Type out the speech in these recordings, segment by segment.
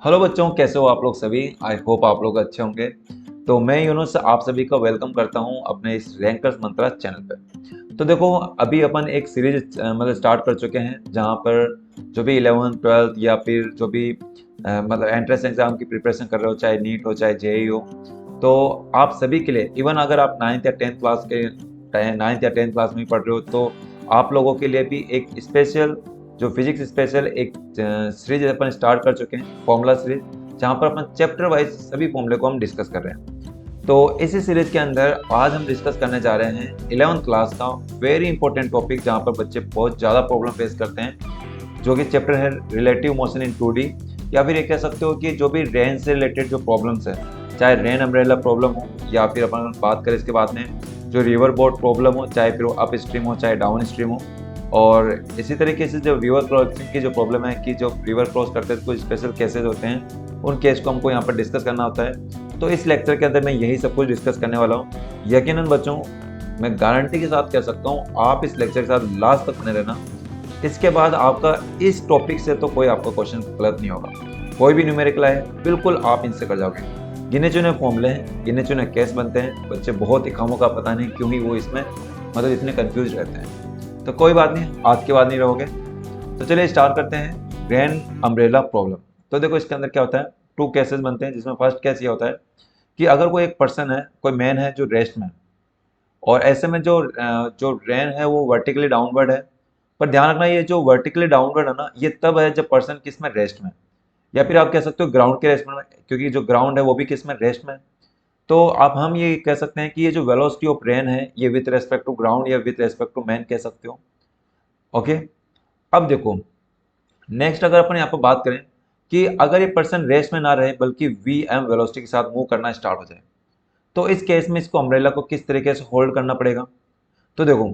Hello बच्चों, कैसे हो आप लोग सभी। आई होप आप लोग अच्छे होंगे। तो मैं यूनुस आप सभी का वेलकम करता हूं अपने इस रैंकर्स मंत्रा चैनल पे। तो देखो, अभी अपन एक सीरीज मतलब स्टार्ट कर चुके हैं जहां पर जो भी 11th 12th या फिर जो भी मतलब एंट्रेंस एग्जाम की प्रिपरेशन कर रहे हो, चाहे नीट हो चाहे जेई हो, तो आप सभी के लिए, इवन अगर आप 9th या 10th क्लास में पढ़ रहे हो, तो आप लोगों के लिए भी एक स्पेशल जो फिजिक्स स्पेशल एक सीरीज अपन स्टार्ट कर चुके हैं, फॉर्मूला सीरीज, जहां पर अपन चैप्टर वाइज सभी फॉर्मूले को हम डिस्कस कर रहे हैं। तो इसी सीरीज के अंदर आज हम डिस्कस करने जा रहे हैं 11th क्लास का वेरी इंपॉर्टेंट टॉपिक, जहां पर बच्चे बहुत ज़्यादा प्रॉब्लम फेस करते हैं, जो कि चैप्टर है रिलेटिव मोशन इन 2D, या फिर ये कह सकते हो कि जो भी रेन से रिलेटेड जो प्रॉब्लम्स है, चाहे रेन अम्ब्रेला प्रॉब्लम हो, या फिर अपन बात करें इसके बाद में जो रिवर बोर्ड प्रॉब्लम हो, चाहे फिर अप स्ट्रीम हो चाहे डाउन स्ट्रीम हो, और इसी तरीके से जो रिवर क्रॉसिंग की जो प्रॉब्लम है कि जो रिवर क्रॉस करते हैं कुछ स्पेशल केसेस होते हैं, उन केस को हमको यहाँ पर डिस्कस करना होता है। तो इस लेक्चर के अंदर मैं यही सब कुछ डिस्कस करने वाला हूँ। यकीनन बच्चों, मैं गारंटी के साथ कह सकता हूँ, आप इस लेक्चर के साथ लास्ट तक बने रहना। इसके बाद आपका इस टॉपिक से तो कोई आपका क्वेश्चन गलत नहीं होगा। कोई भी न्यूमेरिकल है, बिल्कुल आप इनसे कर जाओगे। गिने चुने फॉर्मूले हैं, गिने चुने केस बनते हैं। बच्चे बहुत ही खामों का पता नहीं क्यों ही वो इसमें मतलब इतने कंफ्यूज रहते हैं। तो कोई बात नहीं, आज के बाद नहीं रहोगे। तो चलिए स्टार्ट करते हैं रेन अम्ब्रेला प्रॉब्लम। तो देखो, इसके अंदर क्या होता है, टू केसेस बनते हैं, जिसमें फर्स्ट केस ये होता है कि अगर कोई एक पर्सन है, कोई मैन है जो रेस्ट में है, और ऐसे में जो रेन है वो वर्टिकली डाउनवर्ड है। पर ध्यान रखना, ये जो वर्टिकली डाउनवर्ड है ना, ये तब है जब पर्सन किस में रेस्ट में, या फिर आप कह सकते हो ग्राउंड के रेस्ट में, क्योंकि जो ग्राउंड है वो भी किस में रेस्ट में। तो आप हम ये कह सकते हैं कि ये जो वेलोसिटी ऑफ रेन है, ये विथ रेस्पेक्ट टू ग्राउंड या विथ रेस्पेक्ट टू मैन कह सकते हो। ओके। अब देखो, नेक्स्ट अगर अपन यहाँ पर बात करें कि अगर ये पर्सन रेस्ट में ना रहे बल्कि वी एम वेलोसिटी के साथ मूव करना स्टार्ट हो जाए, तो इस केस में इसको अम्ब्रेला को किस तरीके से होल्ड करना पड़ेगा। तो देखो,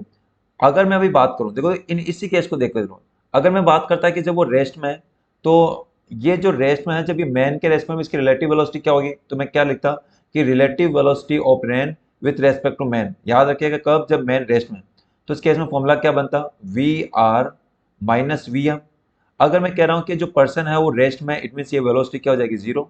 अगर मैं अभी बात करूं, देखो इन इसी केस को देख लो। अगर मैं बात करता है कि जब वो रेस्ट में है, तो ये जो रेस्ट में है, जब ये मैन के रेस्ट में, इसकी रिलेटिव वेलोसिटी क्या होगी, तो मैं क्या लिखता कि relative velocity of rain with respect to man. याद रखिएगा कब, जब मैन रेस्ट में। तो इस केस में फॉर्मूला क्या बनता, V R minus V M. अगर मैं कह रहा हूं कि जो पर्सन है वो रेस्ट में, इट मीन ये वेलोसिटी क्या हो जाएगी, जीरो।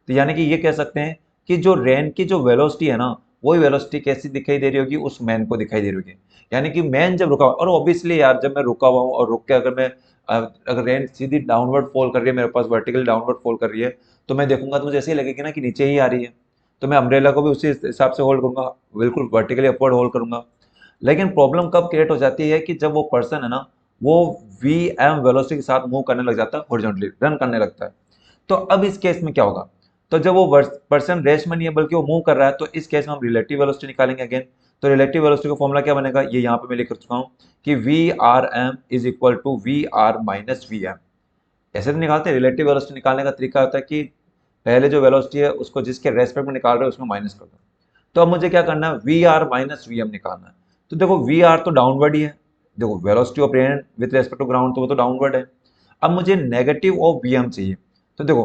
तो यानी कि ये कह सकते हैं कि जो रेन की जो वेलोसिटी है ना, वही वेलोसिटी कैसी दिखाई दे रही होगी, उस मैन को दिखाई दे रही होगी। यानी कि मैन जब रुका हुआ, और ऑब्वियसली यार, जब मैं रुका हुआ हूँ और रुक के अगर मैं अगर रेन सीधी डाउनवर्ड फॉल कर रही है, मेरे पास वर्टिकल डाउनवर्ड फॉल कर रही है, तो मैं देखूंगा तो मुझे ऐसे ही लगेगी ना कि नीचे ही आ रही है। तो मैं अम्ब्रेला को भी उसी हिसाब से होल्ड करूंगा, बिल्कुल वर्टिकली अपवर्ड होल्ड करूंगा। लेकिन प्रॉब्लम कब क्रिएट हो जाती है कि जब वो पर्सन है ना, वो वी एम वेलोसिटी के साथ मूव करने लग जाता है, हॉरिजॉन्टली रन करने लगता है। तो अब इस केस में क्या होगा, तो जब वो पर्सन रेस्ट में नहीं है बल्कि वो मूव कर रहा है, तो इस केस में हम रिलेटिव वेलोसिटी निकालेंगे अगेन। तो रिलेटिव वेलोसिटी का फॉर्मूला क्या बनेगा, ये यहाँ पे मैं लिख चुका हूँ कि V R M is equal to V R minus V M. ऐसे तो निकालते हैं। रिलेटिव वेलोसिटी निकालने का तरीका होता है कि पहले जो वेलोसिटी है उसको जिसके रेस्पेक्ट में निकाल रहे हो उसमें माइनस कर दो। तो अब मुझे क्या करना है, V R minus V M निकालना है। तो देखो, वी आर तो डाउनवर्ड ही है, देखो velocity of rain with respect to ground, तो वो तो डाउनवर्ड है। अब मुझे नेगेटिव ऑफ वी एम चाहिए। तो देखो,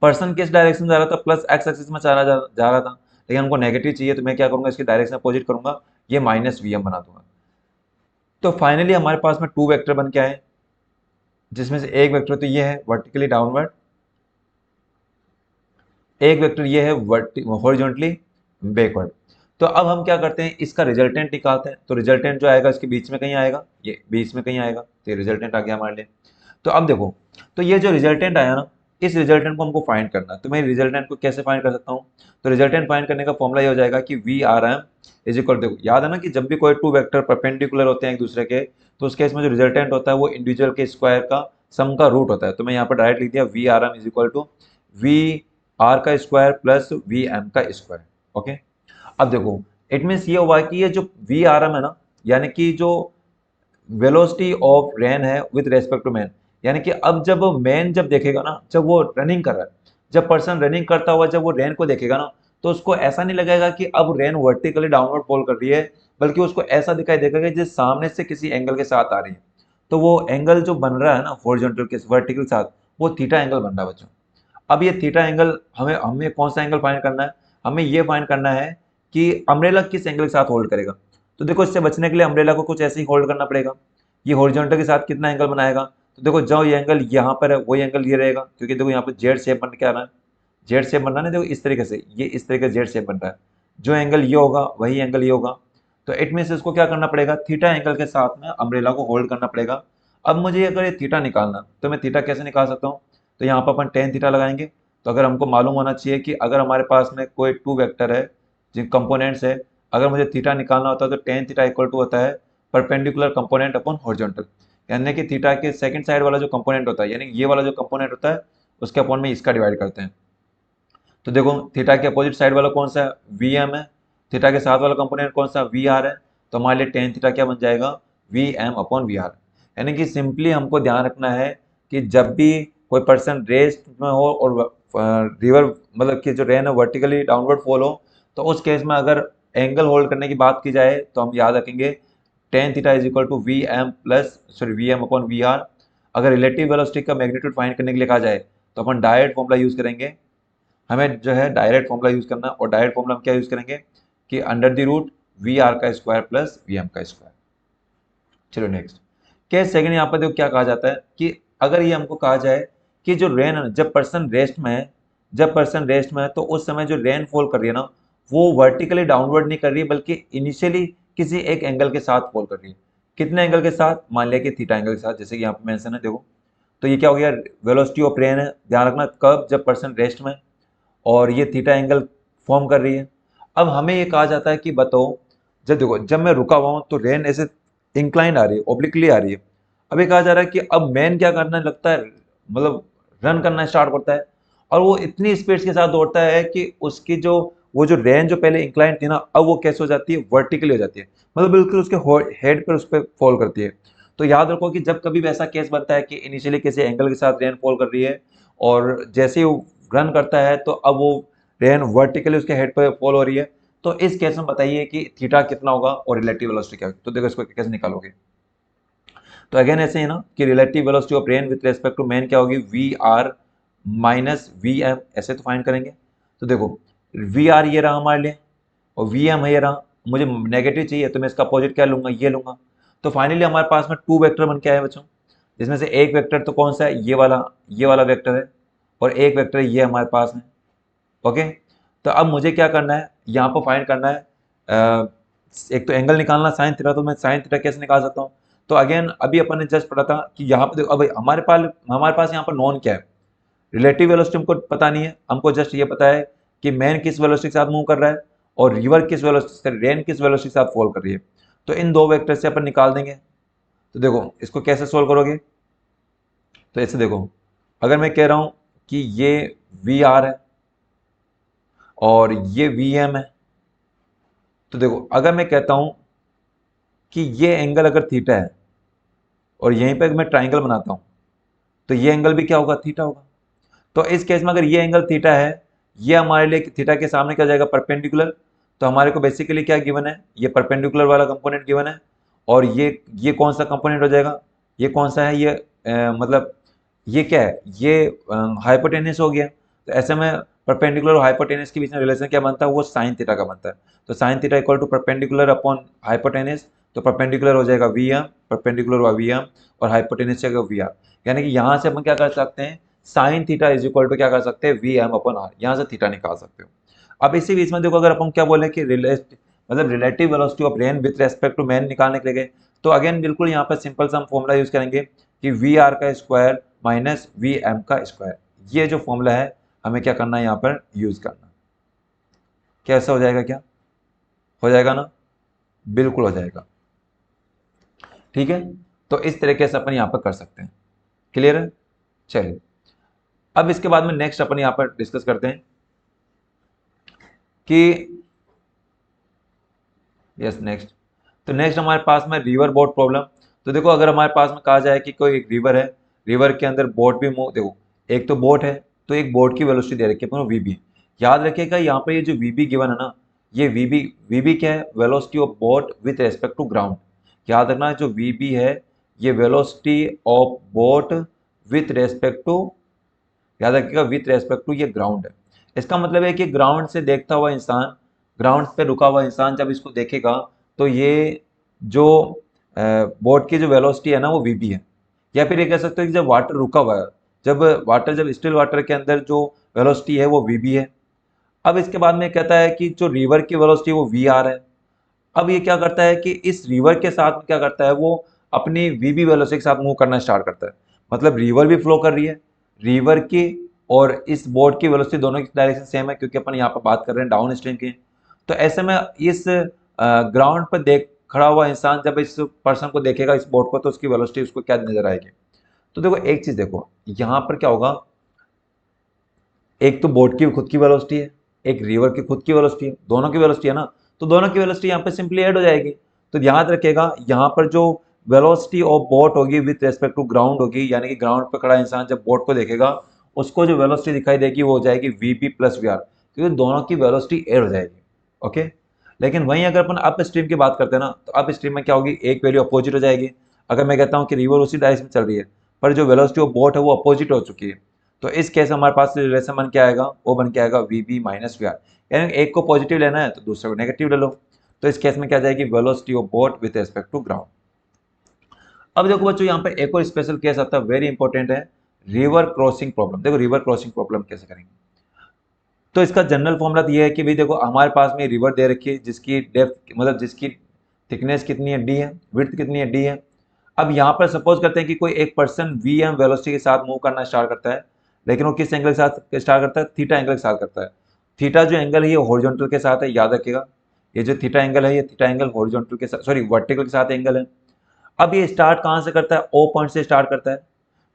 पर्सन किस डायरेक्शन में जा रहा था, प्लस एक्स एक्सिस में जा रहा था, लेकिन हमको नेगेटिव चाहिए, तो मैं क्या करूंगा, इसकी डायरेक्शन अपोजिट करूंगा, ये माइनस वी एम बना दूंगा। तो फाइनली हमारे पास में टू वेक्टर बन के आए, जिसमें से एक वेक्टर तो ये है वर्टिकली डाउनवर्ड, एक वेक्टर ये है हॉरिजॉन्टली बैकवर्ड। तो अब हम क्या करते हैं, इसका रिजल्टेंट निकालते हैं। तो रिजल्टेंट जो आएगा इसके बीच में कहीं आएगा, ये बीच में कहीं आएगा, तो ये रिजल्टेंट आ गया हमारे लिए। तो अब देखो, तो ये जो रिजल्टेंट आया ना, इस रिजल्टेंट को हमको फाइंड करना है। तो मैं रिजल्टेंट को कैसे फाइंड कर सकता हूँ, तो रिजल्टेंट फाइंड करने का फॉर्मूला ये हो जाएगा कि V R M is equal, देखो याद है ना कि जब भी कोई टू वेक्टर परपेंडिकुलर होते हैं एक दूसरे के, तो उस केस में जो रिजल्टेंट होता है वो इंडिविजुअल के स्क्वायर का सम का रूट होता है। तो मैं यहाँ पर डायरेक्ट लिख दिया V R M is equal to V R का स्क्वायर प्लस वी एम का स्क्वायर। ओके। अब देखो, इट मीन्स ये हुआ कि ये जो वी आर एम है ना, यानी कि जो वेलोसिटी ऑफ रेन है विद रेस्पेक्ट टू मैन, यानी कि अब जब मैन जब देखेगा ना, जब वो रनिंग कर रहा है, जब पर्सन रनिंग करता हुआ जब वो रेन को देखेगा ना, तो उसको ऐसा नहीं लगेगा कि अब रेन वर्टिकली डाउनवर्ड फॉल कर रही है, बल्कि उसको ऐसा दिखाई देगा कि जिस सामने से किसी एंगल के साथ आ रही है। तो वो एंगल जो बन रहा है ना हॉरिजॉन्टल के वर्टिकल के साथ, वो थीटा एंगल बन रहा है बच्चों। अब ये थीटा एंगल हमें हमें कौन सा एंगल फाइंड करना है, हमें ये फाइंड करना है कि अम्ब्रेला किस एंगल के साथ होल्ड करेगा। तो देखो, इससे बचने के लिए अम्ब्रेला को कुछ ऐसे ही होल्ड करना पड़ेगा। ये हॉरिजॉन्टल के साथ कितना एंगल बनाएगा, तो देखो जो ये एंगल यहाँ पर है वही एंगल ये रहेगा, क्योंकि देखो यहाँ पर जेड शेप बन के आ रहा है, जेड शेप बन रहा है ना, देखो इस तरीके से, ये इस तरीके से जेड शेप बन रहा है। जो एंगल ये होगा वही एंगल ये होगा। तो इट मीन्स इसको क्या करना पड़ेगा, थीटा एंगल के साथ में अम्ब्रेला को होल्ड करना पड़ेगा। अब मुझे अगर ये थीटा निकालना, तो मैं थीटा कैसे निकाल सकता हूँ, तो यहाँ पर अपन टेन थीटा लगाएंगे। तो अगर हमको मालूम होना चाहिए कि अगर हमारे पास में कोई टू वेक्टर है जिन कंपोनेंट्स है, अगर मुझे थीटा निकालना होता है तो टेन थीटा इक्वल टू होता है परपेंडिकुलर कंपोनेंट अपॉन हॉरिजॉन्टल, यानी कि थीटा के सेकंड साइड वाला जो कंपोनेंट होता है, यानी ये वाला जो कंपोनेंट होता है उसके अपॉन में इसका डिवाइड करते हैं। तो देखो थीटा के अपोजिट साइड वाला कौन सा है, वी एम है। थीटा के साथ वाला कंपोनेंट कौन सा, वी आर है। तो हमारे लिए टेन थीटा क्या बन जाएगा, V M upon V R. यानी कि सिंपली हमको ध्यान रखना है कि जब भी कोई पर्सन रेस्ट में हो और रिवर मतलब कि जो रेन है वर्टिकली डाउनवर्ड फॉल हो, तो उस केस में अगर एंगल होल्ड करने की बात की जाए तो हम याद रखेंगे tan theta is equal to V M plus sorry V M upon V R. अगर रिलेटिव वेलोसिटी का मैग्नीट्यूड फाइंड करने के लिए कहा जाए तो अपन डायरेक्ट फॉर्मूला यूज करेंगे। हमें जो है डायरेक्ट फॉर्मूला यूज करना है, और डायरेक्ट फॉर्मूला हम क्या यूज करेंगे कि under the root V R का स्क्वायर प्लस वी एम का स्क्वायर। चलो नेक्स्ट केस सेकंड, यहाँ पर देखो क्या कहा जाता है कि अगर ये हमको कहा जाए कि जो रेन है जब पर्सन रेस्ट में है, जब पर्सन रेस्ट में है तो उस समय जो रेन फॉल कर रही है ना, वो वर्टिकली डाउनवर्ड नहीं कर रही है बल्कि इनिशियली किसी एक एंगल के साथ फॉल कर रही है। कितने एंगल के साथ, मान लिया कि थीटा एंगल के साथ, जैसे कि यहाँ पे मेंशन है देखो। तो ये क्या हो गया, वेलोसिटी ऑफ रेन है, ध्यान रखना कब, जब पर्सन रेस्ट में, और ये थीटा एंगल फॉर्म कर रही है। अब हमें ये कहा जाता है कि बताओ, जब देखो जब मैं रुका हुआ हूँ तो रेन ऐसे इंक्लाइन आ रही है, ओब्लिकली आ रही है। अब ये कहा जा रहा है कि अब मैन क्या करने लगता है, मतलब रन करना स्टार्ट करता है, और वो इतनी स्पीड के साथ दौड़ता है कि उसकी जो वो जो रेन जो पहले इंक्लाइन थी ना, अब वो कैसे हो जाती है, वर्टिकली हो जाती है, मतलब बिल्कुल उसके हेड पर उस पर फॉल करती है। तो याद रखो कि जब कभी भी ऐसा केस बनता है कि इनिशियली किसी एंगल के साथ रेन फॉल कर रही है, और जैसे ही वो रन करता है तो अब वो रेन वर्टिकली उसके हेड पर फॉल हो रही है, तो इस केस में बताइए कि थीटा कितना होगा और रिलेटिव वेलोसिटी क्या होगी। तो देखो इसको कैसे निकालोगे, तो अगेन ऐसे ही ना कि relative velocity of rain with respect to man क्या होगी, V R minus V M, ऐसे तो फाइंड करेंगे। तो देखो वी आर ये रहा हमारे लिए, और वी एम है ये रहा, मुझे नेगेटिव चाहिए तो मैं इसका अपोजिट क्या लूंगा, ये लूंगा। तो फाइनली हमारे पास में टू वेक्टर बन के आए बच्चों, जिसमें से एक वेक्टर तो कौन सा है, ये वाला वेक्टर है, और एक वेक्टर ये हमारे पास में। ओके, तो अब मुझे क्या करना है, यहाँ पर फाइंड करना है एक तो एंगल निकालना साइन थीटा, तो मैं साइन थीटा कैसे निकाल सकता हूँ। तो अगेन अभी अपन ने जस्ट पढ़ा था कि यहाँ पर देखो, अब हमारे पास यहाँ पर नॉन क्या है, रिलेटिव वेलोसिटी हमको पता नहीं है, हमको जस्ट ये पता है कि मैन किस वेलोसिटी के साथ मूव कर रहा है और रिवर किस वेलोसिटी से, रेन किस वेलोसिटी के साथ फॉल कर रही है। तो इन दो वेक्टर से अपन निकाल देंगे। तो देखो इसको कैसे सोल्व करोगे, तो ऐसे देखो, अगर मैं कह रहा हूं कि ये वी आर है और ये वी एम है, तो देखो अगर मैं कहता हूं कि ये एंगल अगर थीटा है और यहीं पर मैं ट्राइंगल बनाता हूं, तो ये एंगल भी क्या होगा, थीटा होगा। तो इस केस में अगर ये एंगल थीटा है, ये हमारे लिए थीटा के सामने क्या जाएगा, परपेंडिकुलर। तो हमारे को बेसिकली क्या गिवन है, ये परपेंडिकुलर वाला कंपोनेंट गिवन है, और ये कौन सा कंपोनेंट हो जाएगा, ये कौन सा है, ये मतलब ये क्या है, ये हाइपोटेनस हो गया। तो ऐसे में परपेंडिकुलर और हाइपोटेनस के बीच में रिलेशन क्या बनता है, वो साइन थीटा का बनता है। तो sine theta equal to perpendicular upon hypotenuse, तो परपेंडिकुलर हो जाएगा वी एम, परपेंडिकुलर हुआ वी एम, और हाइपोटेनस जाएगा वी आर। यानी कि यहाँ से अपन क्या कर सकते हैं, sine theta is equal to क्या कर सकते हैं, वी एम अपॉन आर, यहाँ से थीटा निकाल सकते हो। अब इसी बीच में देखो, अगर अपन क्या बोले कि मतलब relative velocity of rain with respect to man निकालने के लिए, तो अगेन बिल्कुल यहाँ पर सिंपल सा हम फॉर्मूला यूज करेंगे कि वी आर का स्क्वायर माइनस वी एम का स्क्वायर। ये जो फॉर्मूला है हमें क्या करना है, यहाँ पर यूज करना। कैसा हो जाएगा, क्या हो जाएगा ना, बिल्कुल हो जाएगा। ठीक है, तो इस तरीके से अपन यहाँ पर कर सकते हैं। क्लियर है, चलिए अब इसके बाद में नेक्स्ट अपन यहाँ पर डिस्कस करते हैं कि यस नेक्स्ट, तो नेक्स्ट हमारे पास में रिवर बोट प्रॉब्लम। तो देखो अगर हमारे पास में कहा जाए कि कोई एक रिवर है, रिवर के अंदर बोट भी मूव, देखो एक तो बोट है, तो एक बोट की वेलोसिटी दे रखी है वीबी। याद रखिएगा यहाँ पे ये जो वीबी गिवन है ना, ये वीबी क्या है, velocity of boat with respect to ground. याद रखना जो वीबी है ये velocity of boat with respect to, याद रखिएगा विथ रेस्पेक्ट टू ये ग्राउंड है। इसका मतलब है कि ग्राउंड से देखता हुआ इंसान, ग्राउंड पे रुका हुआ इंसान जब इसको देखेगा, तो ये जो बोट की जो वेलोसिटी है ना वो वीबी है। या फिर ये कह सकते हो कि जब वाटर रुका हुआ है, जब स्टिल वाटर के अंदर जो वेलोसिटी है वो वी बी है। अब इसके बाद में कहता है कि जो रिवर की वेलोसिटी वो वी आर है। अब ये क्या करता है कि इस रिवर के साथ क्या करता है, वो अपनी वी बी वेलोसिटी के साथ मूव करना स्टार्ट करता है। मतलब रिवर भी फ्लो कर रही है, रिवर की और इस बोट की वेलोसिटी दोनों की डायरेक्शन सेम है, क्योंकि अपन यहाँ पर बात कर रहे हैं डाउन स्ट्रीम की। तो ऐसे में इस ग्राउंड पर देख खड़ा हुआ इंसान जब इस पर्सन को देखेगा, इस बोट को, तो उसकी वेलोसिटी उसको क्या नजर आएगी। तो देखो एक चीज देखो, यहाँ पर क्या होगा, एक तो बोट की खुद की वेलोसिटी है, एक रिवर की खुद की वेलोसिटी है, दोनों की वेलोसिटी है ना। तो दोनों की वेलोसिटी यहाँ पे सिंपली ऐड हो जाएगी। तो याद रखिएगा, यहाँ पर जो वेलोसिटी ऑफ बोट होगी विथ रेस्पेक्ट टू ग्राउंड होगी, यानी कि ग्राउंड पर खड़ा इंसान जब बोट को देखेगा, उसको जो वेलोसिटी दिखाई देगी वो हो जाएगी V P plus V R, क्योंकि दोनों की वेलोसिटी ऐड हो जाएगी। ओके। लेकिन वहीं अगर अपन अप स्ट्रीम की बात करते हैं ना, तो अप स्ट्रीम में क्या होगी, एक वैल्यू अपोजिट हो जाएगी। अगर मैं कहता हूँ कि रिवर उसी डायरेक्शन में चल रही है, पर जो वेलोसिटी ऑफ बोट है वो अपोजिट हो चुकी है, तो इस केस हमारे पास रिलेशन बन के आएगा, वो बन के आएगा V B minus V R. यानी एक को पॉजिटिव लेना है तो दूसरे को नेगेटिव ले लो। तो इस केस में क्या जाएगी, velocity of boat with respect to ground. अब देखो बच्चों, यहाँ पे एक और स्पेशल केस आता है, वेरी इंपॉर्टेंट है, रिवर क्रॉसिंग प्रॉब्लम। देखो रिवर क्रॉसिंग प्रॉब्लम कैसे करेंगे। तो इसका जनरल फॉर्मूला ये है कि भाई देखो, हमारे पास में रिवर दे रखी है जिसकी डेप्थ, मतलब जिसकी थिकनेस कितनी है, डी है, विड्थ कितनी है, डी है। अब यहाँ पर सपोज करते हैं कि कोई एक पर्सन वी एम वेलोसिटी के साथ मूव करना स्टार्ट करता है, लेकिन वो किस एंगल के साथ स्टार्ट करता है, थीटा एंगल के साथ करता है। थीटा जो एंगल है ये हॉरिजॉन्टल के साथ है, याद रखिएगा। ये जो थीटा एंगल है, ये थीटा एंगल हॉरिजॉन्टल के साथ, सॉरी वर्टिकल के साथ एंगल है। अब ये स्टार्ट कहाँ से करता है, ओ पॉइंट से स्टार्ट करता है।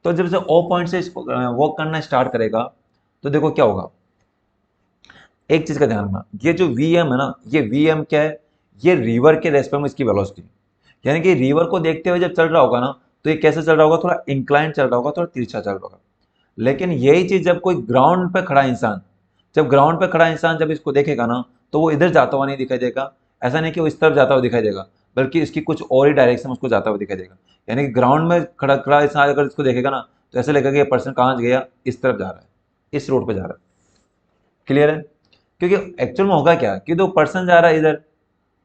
तो जब से ओ पॉइंट से इसको वर्क करना स्टार्ट करेगा, तो देखो क्या होगा, एक चीज का ध्यान रखना, ये जो वी एम है ना, ये वी एम क्या है, ये रिवर के रेस्पेक्ट में इसकी वेलोसिटी, यानी कि रिवर को देखते हुए जब चल रहा होगा ना, तो ये कैसे चल रहा होगा, थोड़ा इंक्लाइन चल रहा होगा, थोड़ा तिरछा चल रहा होगा। लेकिन यही चीज जब कोई ग्राउंड पे खड़ा इंसान, जब इसको देखेगा ना, तो वो इधर जाता हुआ नहीं दिखाई देगा। ऐसा नहीं कि वो इस तरफ जाता हुआ दिखाई देगा, बल्कि इसकी कुछ और ही डायरेक्शन में उसको जाता हुआ दिखाई देगा। यानी कि ग्राउंड में खड़ा खड़ा इंसान अगर इसको देखेगा ना, तो ऐसा लगेगा कि ये पर्सन कहाँ गया, इस तरफ जा रहा है, इस रोड पे जा रहा है। क्लियर है। क्योंकि एक्चुअल में होगा क्या कि दो पर्सन जा रहा है इधर,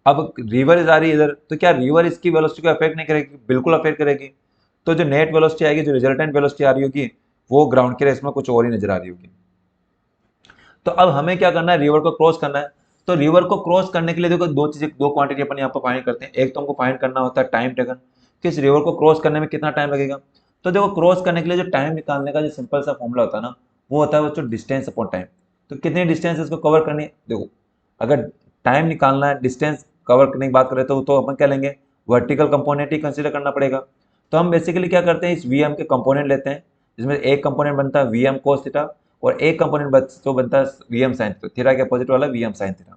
अब रिवर जा रही है इधर, तो क्या रिवर इसकी वेलोसिटी को अफेक्ट नहीं करेगी, बिल्कुल अफेक्ट करेगी। तो जो नेट वेलोसिटी आएगी, जो रिजल्टेंट वेलोसिटी आ रही होगी, वो ग्राउंड के रेस में कुछ और ही नजर आ रही होगी। तो अब हमें क्या करना है, रिवर को क्रॉस करना है। तो रिवर को क्रॉस करने के लिए देखो, दो क्वांटिटी अपन यहाँ पर फाइंड करते हैं। एक तो हमको फाइंड करना होता है टाइम टेकन, कि इस रिवर को क्रॉस करने में कितना टाइम लगेगा। तो देखो, क्रॉस करने के लिए जो टाइम निकालने का जो सिंपल सा फॉर्मूला होता है ना, वो होता है बच्चों डिस्टेंस अपॉन टाइम। तो कितनी डिस्टेंस इसको कवर करनी है, देखो अगर टाइम निकालना है, डिस्टेंस कवर करने की बात करें तो अपन क्या लेंगे, वर्टिकल कंपोनेंट ही कंसीडर करना पड़ेगा। तो हम बेसिकली क्या करते हैं, इस वी एम के कंपोनेंट लेते हैं, जिसमें एक कंपोनेंट बनता है वी एम कोस थीटा, और एक कंपोनेंट तो बनता है V M sine theta, theta के अपोजिट वाला वी एम साइन थीटा।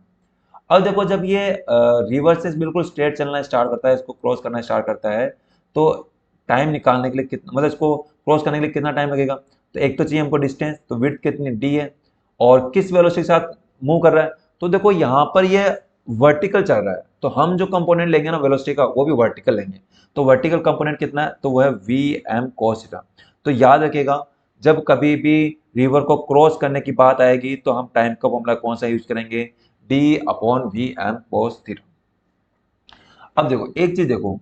अब देखो, जब ये रिवर से बिल्कुल स्ट्रेट चलना स्टार्ट करता है, इसको क्रॉस करना स्टार्ट करता है, तो टाइम निकालने के लिए कितना, मतलब इसको क्रॉस करने के लिए कितना टाइम लगेगा। तो एक तो चाहिए हमको डिस्टेंस, तो विड्थ कितनी, डी है, और किस वेलोसिटी के साथ मूव कर रहा है। तो देखो यहाँ पर ये वर्टिकल चल रहा है, तो हम जो कंपोनेंट लेंगे ना वेलोसिटी का, वो भी वर्टिकल लेंगे। तो वर्टिकल कंपोनेंट कितना है, तो वो है वी एम कॉस थीटा। तो याद रखिएगा, जब कभी भी रिवर को क्रॉस करने की बात आएगी, तो हम टाइम का फॉर्मूला कौन सा यूज करेंगे, D upon V M cos theta. अब देखो एक चीज देखो,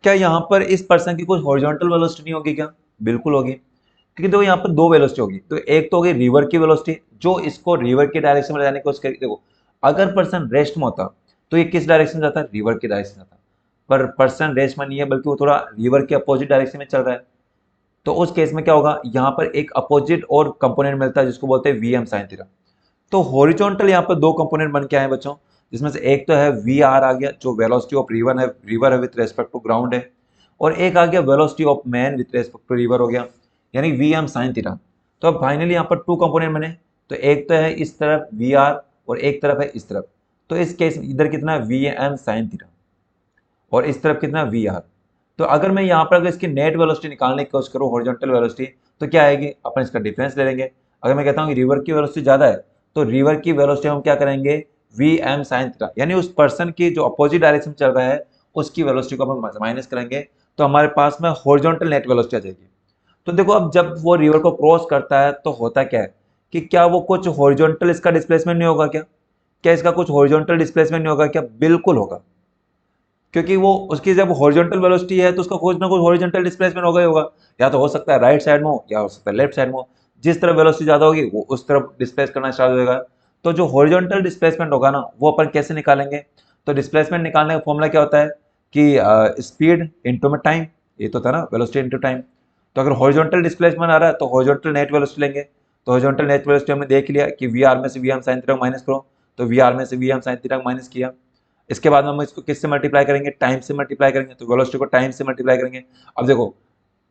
क्या यहाँ पर इस पर्सन की कोई हॉरिजॉन्टल वेलोसिटी नहीं होगी क्या, बिल्कुल होगी। क्योंकि देखो यहाँ पर दो वेलोसिटी होगी, तो एक तो होगी रिवर की वेलोसिटी, जो इसको रिवर की डायरेक्शन में ले जाने की कोशिश करेगी। देखो, अगर पर्सन रेस्ट में होता, तो ये किस डायरेक्शन जाता, रिवर की डायरेक्शन जाता। पर पर्सन रेस्ट में नहीं है, बल्कि वो थोड़ा रिवर के अपोजिट डायरेक्शन में चल रहा है। तो उस केस में क्या होगा, यहाँ पर एक अपोजिट और कंपोनेंट मिलता है, जिसको बोलते हैं वी एम साइन थीटा। तो हॉरिजॉन्टल यहाँ पर दो कंपोनेंट बन के आए बच्चों, जिसमें से एक तो है वी आर आ गया, जो वेलोसिटी ऑफ रिवर है विथ रेस्पेक्ट टू ग्राउंड है, और एक आ गया velocity of man with respect to river हो गया, यानी वी एम साइन थीटा। तो अब फाइनली यहाँ पर टू कंपोनेंट बने, तो एक तो है इस तरफ वी आर, और एक तरफ है इस तरफ। तो इस केस इधर कितना है, वी एम साइन थीटा, और इस तरफ कितना वी आर। तो अगर मैं यहाँ पर अगर इसकी नेट वेलोसिटी निकालने की कोशिश करूँ, हॉरिजॉन्टल वेलोसिटी, तो क्या आएगी, अपन इसका डिफरेंस ले लेंगे। अगर मैं कहता हूँ कि रिवर की वेलोसिटी ज़्यादा है, तो रिवर की वेलोसिटी हम क्या करेंगे, वी एम साइन थीटा, यानी उस पर्सन की जो अपोजिट डायरेक्शन में चल रहा है, उसकी वेलोसिटी को हम माइनस करेंगे, तो हमारे पास में हॉरिजॉन्टल नेट वेलोसिटी आ जाएगी। तो देखो, अब जब वो रिवर को क्रॉस करता है, तो होता क्या है कि क्या वो कुछ हॉरिजॉन्टल इसका डिस्प्लेसमेंट नहीं होगा क्या, क्या इसका कुछ हॉरिजॉन्टल डिस्प्लेसमेंट नहीं होगा क्या, बिल्कुल होगा। क्योंकि वो उसकी जब हॉरिजॉन्टल वेलोसिटी है तो उसका कुछ ना कुछ हॉरिजॉन्टल डिस्प्लेसमेंट होगा ही होगा, या तो हो सकता है राइट साइड में हो या हो सकता है लेफ्ट साइड में हो। जिस तरफ वेलोसिटी ज्यादा होगी वो उस तरफ डिस्प्लेस करना स्टार्ट हो जाएगा। तो जो हॉरिजॉन्टल डिस्प्लेसमेंट होगा ना वो अपन कैसे निकालेंगे? तो डिस्प्लेसमेंट निकालने का फॉर्मूला क्या होता है कि स्पीड इंटू में टाइम, ये तो था ना, वेलोसिटी इंटू टाइम। तो अगर हॉरिजॉन्टल डिस्प्लेसमेंट आ रहा है तो हॉरिजॉन्टल नेट वेलोसिटी लेंगे। तो हॉरिजॉन्टल नेट वेलोसिटी हमने देख लिया कि वी आर में से V M sine theta minus करो, तो वी आर में से V M sine theta minus किया। इसके बाद हम इसको किससे मल्टीप्लाई करेंगे? टाइम से मल्टीप्लाई करेंगे, तो वेलोसिटी को टाइम से मल्टीप्लाई करेंगे। अब देखो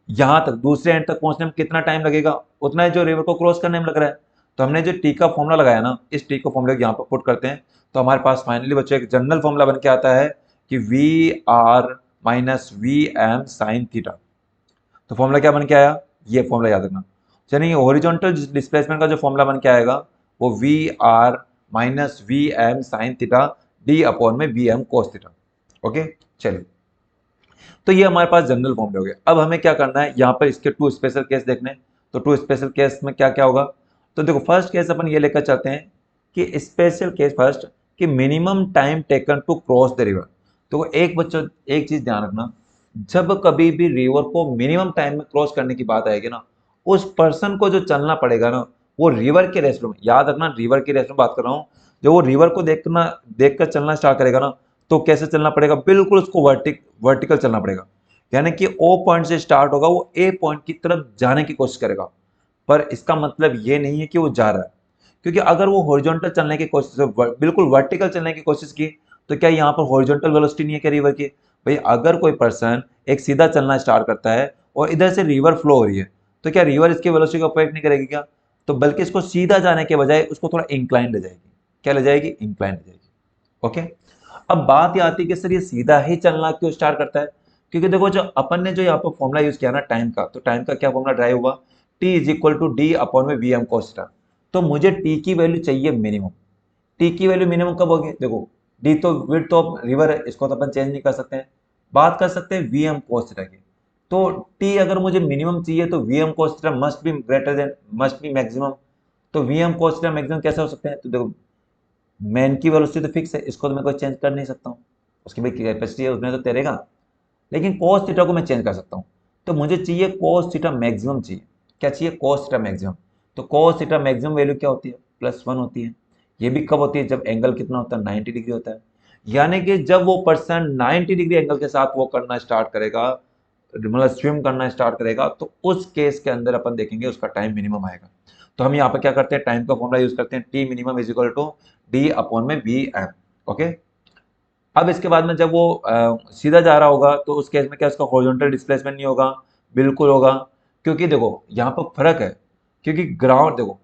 यहाँ तक दूसरे एंड तक पहुंचने में कितना टाइम लगेगा, उतना ही जो रिवर को क्रॉस करने में लग रहा है। तो हमने जो टी का फॉर्मूला लगाया ना, इस टी को फॉर्मूला यहाँ पर पुट करते हैं, तो हमारे पास फाइनली बच्चों एक जनरल फॉर्मूला बन के आता है कि V R minus V M sine theta. तो फॉर्मूला क्या बन के आया? ये फॉर्मूला याद रखना। चलिए हॉरिजॉन्टल डिस्प्लेसमेंट का जो फॉर्मूला बन के आएगा वो V R minus V M sine theta D upon में V M cos theta. Okay, चलिए तो ये हमारे पास जनरल फॉर्मूले हो गए। अब हमें क्या करना है, यहाँ पर इसके टू स्पेशल केस देखने। तो टू स्पेशल केस में क्या क्या होगा? तो देखो फर्स्ट केस अपन ये लेकर चलते हैं कि स्पेशल केस फर्स्ट कि minimum time taken to cross the river. तो एक बच्चों एक चीज ध्यान रखना, जब कभी भी रिवर को मिनिमम टाइम में क्रॉस करने की बात आएगी ना, उस पर्सन को जो चलना पड़ेगा ना वो रिवर के रेस्ट में, याद रखना रिवर के रेस्ट में बात कर रहा हूँ। जब वो रिवर को देखकर चलना स्टार्ट करेगा ना, तो कैसे चलना पड़ेगा? बिल्कुल उसको वर्टिकल चलना पड़ेगा। यानी कि ओ पॉइंट से स्टार्ट होगा, वो ए पॉइंट की तरफ जाने की कोशिश करेगा। पर इसका मतलब ये नहीं है कि वो जा रहा है, क्योंकि अगर वो हॉरिजॉन्टल चलने की कोशिश, बिल्कुल वर्टिकल चलने की कोशिश की, तो क्या यहाँ पर हॉरिजॉन्टल वेलोसिटी नहीं है क्या रिवर की? भाई अगर कोई पर्सन एक सीधा चलना स्टार्ट करता है और इधर से रिवर फ्लो हो रही है, तो क्या रिवर इसकी वेलोसिटी को अफेक्ट नहीं करेगी क्या? तो बल्कि इसको सीधा जाने के बजाय उसको थोड़ा इंक्लाइन ले जाएगी। क्या ले जाएगी? इंक्लाइन ले जाएगी। ओके, अब बात ये आती है कि सर ये सीधा ही चलना क्यों स्टार्ट करता है? क्योंकि देखो जो अपन ने जो यहाँ पर फॉर्मूला यूज किया ना टाइम का, तो टाइम का क्या फॉर्मूला ड्राइव हुआ? T is equal to D upon में वी एम कोस्टा। तो मुझे टी की वैल्यू चाहिए मिनिमम। टी की वैल्यू मिनिमम कब होगी? देखो डी तो विड्थ ऑफ रिवर है, इसको तो अपन चेंज नहीं कर सकते हैं। बात कर सकते हैं वी एम कोस्टा की। तो टी अगर मुझे मिनिमम चाहिए तो V M cos theta must be greater than, must be maximum. तो वी एम कोस्टा मैक्सिमम कैसे हो सकते हैं? तो देखो मैन की वेलोसिटी तो फिक्स है, इसको तो मैं कोई चेंज कर नहीं सकता हूँ, उसकी भी कैपेसिटी है उसमें तो तैरेगा। लेकिन कोस थीटा को मैं चेंज कर सकता हूँ। तो मुझे चाहिए कोस थीटा मैक्सिमम चाहिए। क्या चाहिए? Cos theta maximum. तो कोस थीटा मैक्सिमम वैल्यू क्या होती है? +1 होती है। ये भी कब होती है? जब एंगल कितना होता है? 90 डिग्री होता है। यानी कि जब वो पर्सन 90 डिग्री एंगल के साथ वो करना स्टार्ट करेगा, मतलब स्विम करना स्टार्ट करेगा, तो उस केस के अंदर अपन देखेंगे उसका टाइम मिनिमम आएगा। तो हम यहाँ पर क्या करते हैं? टाइम का फॉर्मूला यूज करते हैं, T minimum is equal to D upon में वी एम। ओके, अब इसके बाद में जब वो सीधा जा रहा होगा तो उस केस में क्या उसका हॉरिजॉन्टल डिस्प्लेसमेंट नहीं होगा? बिल्कुल होगा। क्योंकि देखो यहाँ पर फर्क है, क्योंकि ग्राउंड देखो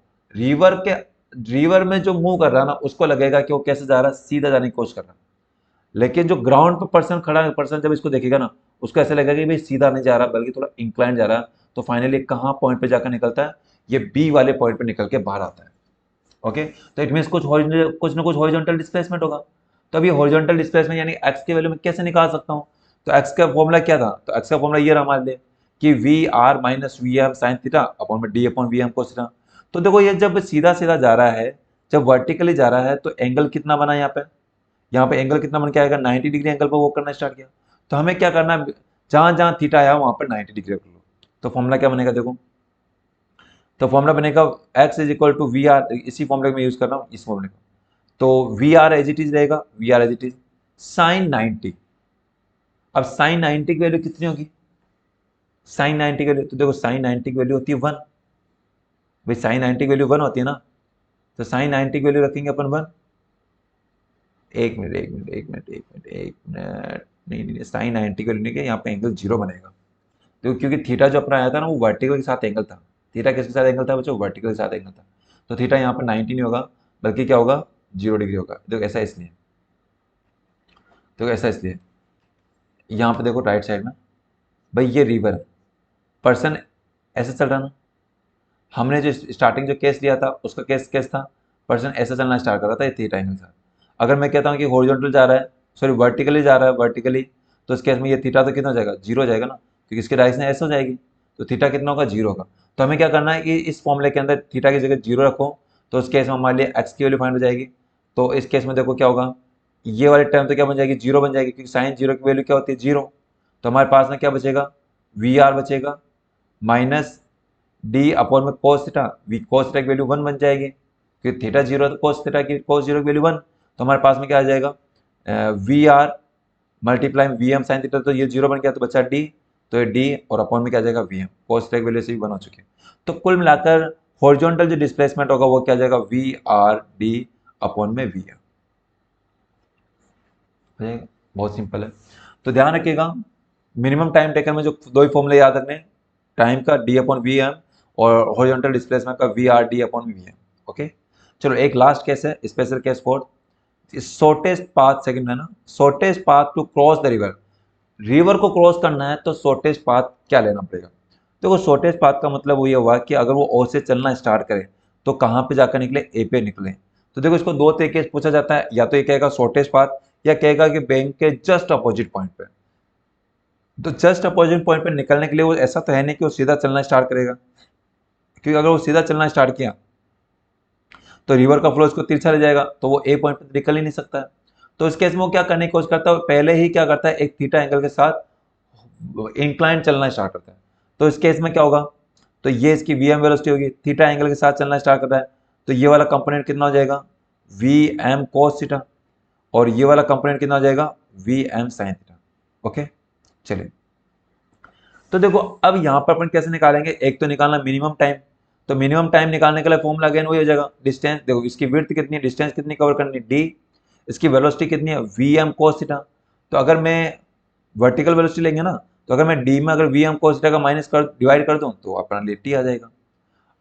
रिवर में जो मूव कर रहा है ना उसको लगेगा कि वो कैसे जा रहा है? सीधा जाने की कोशिश कर रहा है। लेकिन जो ग्राउंड पर पर्सन खड़ा है, पर्सन जब इसको देखेगा ना उसको ऐसा लगेगा कि भाई सीधा नहीं जा रहा बल्कि थोड़ा इंक्लाइन जा रहा है। तो फाइनली कहाँ पॉइंट पे जाकर निकलता है? ये बी वाले पॉइंट पे निकल के बाहर आता है। ओके, तो इट मीन कुछ ना कुछ हॉरिजॉन्टल डिस्प्लेसमेंट होगा। तो अभी हॉरिजॉन्टल डिस्प्लेसमेंट यानी एक्स की वैल्यू में कैसे निकाल सकता हूँ? तो एक्स का फॉर्मूला क्या था? तो एक्स का फॉर्मूला ये रहा हमारे लिए कि V R minus V M sine theta upon में D upon V M cos theta. तो देखो ये जब सीधा सीधा जा रहा है, जब वर्टिकली जा रहा है, तो एंगल कितना बना यहाँ पे एंगल कितना बन के आएगा? 90 डिग्री एंगल पर वो करना स्टार्ट किया। तो हमें क्या करना है? जहां जहां थीटा आया वहां पर 90 डिग्री कर लो। तो फॉर्मूला क्या बनेगा देखो? तो फॉर्मूला बनेगा X is equal to V R, इसी फॉर्मूले में यूज कर रहा हूँ इस फॉर्मूले को। तो V R as it is रहेगा, V R as it is sine 90। अब साइन 90 की वैल्यू कितनी होगी? साइन 90 की वैल्यू तो देखो साइन 90 की वैल्यू होती है 1। भाई साइन 90 की वैल्यू 1 होती है ना, तो साइन 90 की वैल्यू रखेंगे अपन 1। एक मिनट एक मिनट एक मिनट एक मिनट एक मिनट, नहीं नहीं साइन 90 की वैल्यू नहीं, यहाँ पे एंगल 0 बनेगा। तो क्योंकि थीटा जो अपना आया था ना वो वर्टिकल के साथ एंगल था। थीटा किसके साथ एंगल था बच्चों? वर्टिकल के साथ एंगल था। तो थीटा यहाँ पर 90 नहीं होगा बल्कि क्या होगा? 0 डिग्री होगा। देखो ऐसा इसलिए, देखो ऐसा इसलिए, यहाँ पे देखो राइट साइड में, भाई ये रिवर पर्सन ऐसे चल रहा ना, हमने जो स्टार्टिंग जो केस लिया था उसका केस था पर्सन ऐसे चलना स्टार्ट कर रहा था, ये थीटा एंगल था। अगर मैं कहता हूँ कि हॉरिजॉन्टल जा रहा है, सॉरी वर्टिकली जा रहा है, वर्टिकली, तो इस केस में ये थीटा तो कितना हो जाएगा? 0 हो जाएगा ना, क्योंकि इसकी डायरेक्शन ऐसे हो जाएगी। तो थीटा कितना होगा? 0 होगा। तो हमें क्या करना है कि इस फॉर्मूले के अंदर थीटा की जगह 0 रखो, तो उस केस में हमारे लिए एक्स की वैल्यू फाइंड हो जाएगी। तो इस केस में देखो क्या होगा? ये वाली टर्म तो क्या बन जाएगी, जीरो बन जाएगी, क्योंकि साइन जीरो की वैल्यू क्या होती है, जीरो। तो हमारे पास में क्या बचेगा, वी आर बचेगा माइनस डी अपॉन में cos theta, V cos theta की वैल्यू वन बन जाएगी, क्योंकि थीटा जीरो है तो कोस थीटा की कोस जीरो की वैल्यू वन। तो हमारे पास में क्या आ जाएगा, V R multiply V M sine theta, तो ये जीरो बन गया तो बचा डी, तो ये डी और अपॉन में क्या आ जाएगा वी एम, कोस थीटा की वैल्यू से भी वन हो चुकी है। तो कुल मिलाकर हॉरिजॉन्टल जो डिस्प्लेसमेंट होगा वो क्या आ जाएगा, वी आर डी अपॉन में वी एम। बहुत सिंपल है। तो ध्यान रखिएगा, मिनिमम टाइम टेकन में जो दो ही फॉर्मूले याद रखने, टाइम का डी अपॉन वी एम और हॉरिजॉन्टल डिस्प्लेसमेंट का V R D upon V M. Okay, चलो एक लास्ट केस है, special case for shortest path, second है ना, shortest path to cross the river. River को क्रॉस करना है तो शॉर्टेस्ट पाथ क्या लेना पड़ेगा। देखो शॉर्टेस्ट पाथ का मतलब वो ये हुआ कि अगर वो ओ से चलना स्टार्ट करे तो कहाँ पे जाकर निकले, ए पे निकले। तो देखो इसको दो तरीके से पूछा जाता है, या तो ये कहेगा शॉर्टेस्ट पाथ, या कहेगा कि बैंक के जस्ट अपोजिट पॉइंट पे। तो जस्ट अपोजिट पॉइंट पे निकलने के लिए वो ऐसा तो है नहीं कि वो सीधा चलना स्टार्ट करेगा, क्योंकि अगर वो सीधा चलना स्टार्ट किया तो रिवर का फ्लो इसको तिरछा ले जाएगा, तो वो ए पॉइंट पे निकल ही नहीं सकता है। तो इस केस में वो क्या करने की कोशिश करता है, पहले ही क्या करता है, एक थीटा एंगल के साथ इंक्लाइन चलना स्टार्ट करता है। तो इस केस में क्या होगा, तो ये इसकी वी एम वेलोसिटी होगी, थीटा एंगल के साथ चलना स्टार्ट करता है, तो ये वाला कंपोनेंट कितना हो जाएगा, वी एम कोस थीटा, और ये वाला कंपोनेंट कितना हो जाएगा, V M sine theta. Okay, चलिए। तो देखो अब यहाँ पर अपन कैसे निकालेंगे, एक तो निकालना मिनिमम टाइम। तो मिनिमम टाइम निकालने के लिए फॉर्मूला अगेन वही हो जाएगा, डिस्टेंस। देखो इसकी विड्थ कितनी है, डिस्टेंस कितनी कवर करनी, डी। इसकी वेलोसिटी कितनी है, वी एम कोस थीटा। तो अगर मैं वर्टिकल वेलोसिटी लेंगे ना, तो अगर मैं डी में अगर वी एम कोस थीटा का माइनस कर डिवाइड कर दूं तो अपना टी आ जाएगा।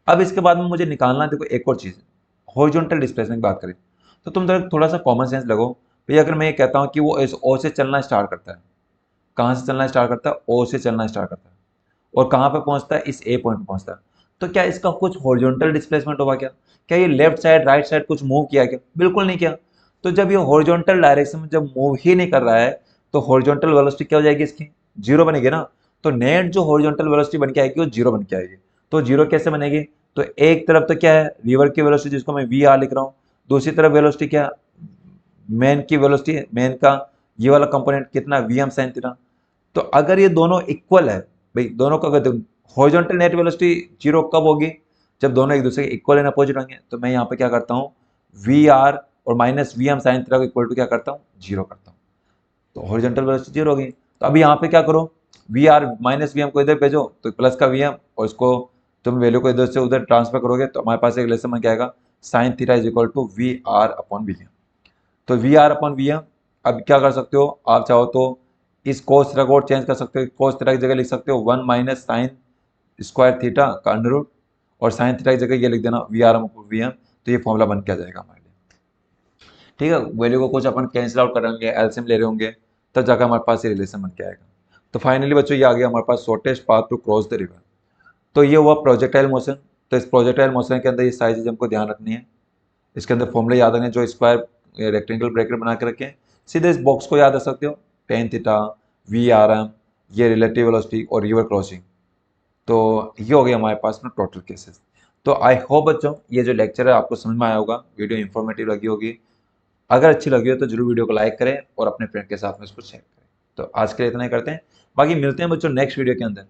अब इसके बाद में मुझे निकालना है, देखो एक और चीज़, हॉरिजॉन्टल डिस्प्लेसमेंट की बात करें तो तुम थोड़ा सा कॉमन सेंस लगो भैया। अगर मैं ये कहता हूँ कि वो इस ओ से चलना स्टार्ट करता है, कहाँ से चलना स्टार्ट करता है, ओ से चलना स्टार्ट करता है, और कहाँ पे पहुंचता है, इस ए पॉइंट पे पहुंचता है, तो क्या इसका कुछ हॉरिजॉन्टल डिस्प्लेसमेंट होगा क्या, क्या ये लेफ्ट साइड राइट साइड कुछ मूव किया क्या, बिल्कुल नहीं किया। तो जब ये हॉरिजॉन्टल डायरेक्शन में जब मूव ही नहीं कर रहा है तो हॉरिजॉन्टल वेलोसिटी क्या हो जाएगी, इसकी जीरो बनेगी ना। तो नेट जो हॉरिजॉन्टल वेलोसिटी बन के आएगी वो जीरो बन के आएगी। तो जीरो कैसे बनेगी, तो एक तरफ तो क्या है रिवर की वेलोसिटी जिसको मैं वी आर लिख रहा हूँ, दूसरी तरफ वेलोसिटी क्या, मैन की वेलोसिटी, मैन का ये वाला कंपोनेंट कितना, वी एम साइन थीटा। तो अगर ये दोनों इक्वल है, भाई दोनों का अगर हॉरिजॉन्टल नेट वेलोसिटी जीरो कब होगी, जब दोनों एक दूसरे के इक्वल एंड अपोजिट होंगे। तो मैं यहाँ पे क्या करता हूँ, वी आर और minus V M sine theta को इक्वल टू क्या करता हूँ, जीरो करता हूँ। तो हॉरिजॉन्टल वेलोसिटी जीरो होगी। तो अभी यहाँ पे क्या करो, V R minus V M को इधर भेजो तो प्लस का वी एम, और इसको तुम वैल्यू को इधर से उधर ट्रांसफर करोगे तो हमारे पास एक रिलेशन बन के आएगा, sine theta is equal to V R upon V M. तो V R upon V M, अब क्या कर सकते हो आप चाहो तो इस कोस थीटा को चेंज कर सकते हो, कोस थीटा की जगह लिख सकते हो one minus sine square theta का अंडर रूट, और साइन थीटा की जगह ये लिख देना V R upon V M. तो ये फॉर्मूला बन के आ जाएगा हमारे लिए। ठीक है, वैल्यू को कुछ अपन कैंसिल आउट करेंगे, एलसीएम ले रहे होंगे, तब जाकर हमारे पास ये रिलेशन बन के आएगा। तो फाइनली बच्चों ये आ गया हमारे पास shortest path to cross the river. तो ये हुआ प्रोजेक्टाइल मोशन। तो इस प्रोजेक्टाइल मोशन के अंदर ये सारी चीज़ हमको ध्यान रखनी है। इसके अंदर फॉर्मूले याद रखने, जो स्क्वायर रेक्टेंगल ब्रैकेट बना के रखें, सीधे इस बॉक्स को याद रख सकते हो, tan theta, V R M, ये रिलेटिव वेलोसिटी और रिवर क्रॉसिंग। तो ये हो गया हमारे पास में टोटल केसेस। तो आई होप बच्चों ये जो लेक्चर है आपको समझ में आया होगा, वीडियो इन्फॉर्मेटिव लगी होगी। अगर अच्छी लगी हो तो जरूर वीडियो को लाइक करें और अपने फ्रेंड के साथ में इसको शेयर करें। तो आज के लिए इतना ही करते हैं, बाकी मिलते हैं बच्चों नेक्स्ट वीडियो के अंदर।